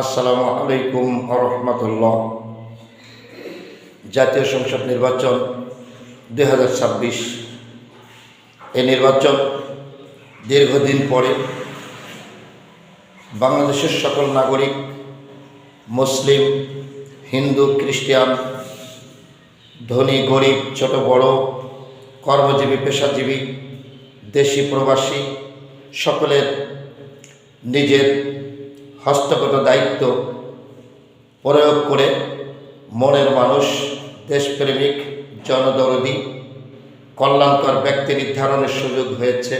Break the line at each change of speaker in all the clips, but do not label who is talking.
আসসালামু আলাইকুম রহমতুল্লাহ। জাতীয় সংসদ নির্বাচন 2026, এই নির্বাচন দীর্ঘদিন পরে বাংলাদেশের সকল নাগরিক, মুসলিম, হিন্দু, খ্রিস্টান, ধনী গরিব, ছোট বড়, কর্মজীবী, পেশাজীবী, দেশি প্রবাসী সকলের নিজের হস্তগত দায়িত্ব প্রয়োগ করে মনের মানুষ, দেশপ্রেমিক, জনদরদী, কল্যাণকর ব্যক্তি নির্ধারণের সুযোগ হয়েছে।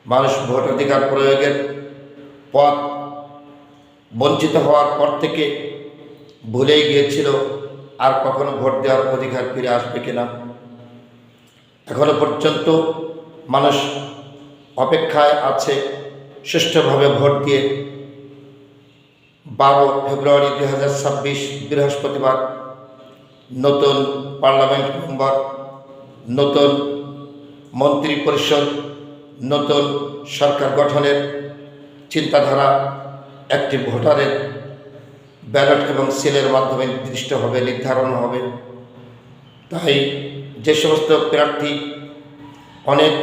মানুষ ভোটাধিকার প্রয়োগের পথ বঞ্চিত হওয়ার পর থেকে ভুলেই গিয়েছিল আর কখনো ভোট দেওয়ার অধিকার ফিরে আসবে কিনা। এখনো পর্যন্ত মানুষ অপেক্ষায় আছে সুষ্ঠুভাবে ভোট দিয়ে 12 ফেব্রুয়ারি 2026 বৃহস্পতিবার নতুন পার্লামেন্ট মেম্বার, নতুন মন্ত্রী পরিষদ, নতুন সরকার গঠনের চিন্তাধারা একটি ভোটারের ব্যালট এবং সিলের মাধ্যমে নির্দিষ্ট হবে, নির্ধারণ হবে। তাই যে সমস্ত প্রার্থী অনেক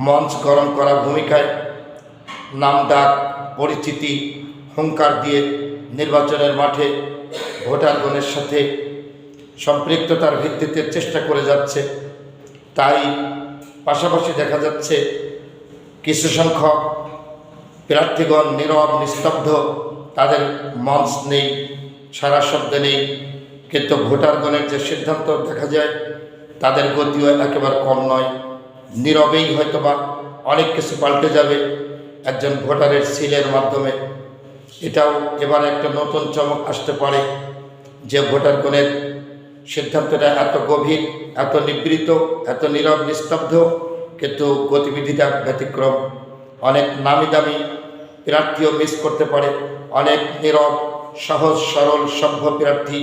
মঞ্চ গরম করা ভূমিকায় নাম ডাক, পরিচিতি, হুঙ্কার দিয়ে নির্বাচনের মাঠে ভোটারগণের সাথে সম্পৃক্ততার ভিত্তিতে চেষ্টা করে যাচ্ছে, তাই পাশাপাশি দেখা যাচ্ছে কিছু সংখ্যক প্রার্থীগণ নীরব, নিস্তব্ধ, তাদের মঞ্চ নেই, সারা শব্দ নেই। কিন্তু ভোটারগণের যে সিদ্ধান্ত দেখা যায় তাদের গতিও একেবারে কম নয়। নীরবেই হয়তোবা অনেক কিছু পাল্টে যাবে একজন ভোটারের সিলের মাধ্যমে। এটাও এবার একটা নতুন চমক আসতে পারে যে ভোটারগণের সিদ্ধান্তটা এত গভীর, এত নিবৃত, এত নীরব, নিস্তব্ধ, কিন্তু গতিবিধিটা ব্যতিক্রম। অনেক নামি দামি প্রার্থীও মিস করতে পারে, অনেক নীরব, সহজ সরল সভ্য প্রার্থী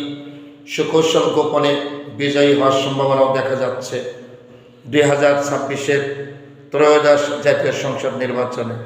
সুকৌশল গোপনে বিজয়ী হওয়ার সম্ভাবনাও দেখা যাচ্ছে 2026-এর ত্রয়োদশ জাতীয় সংসদ নির্বাচনে।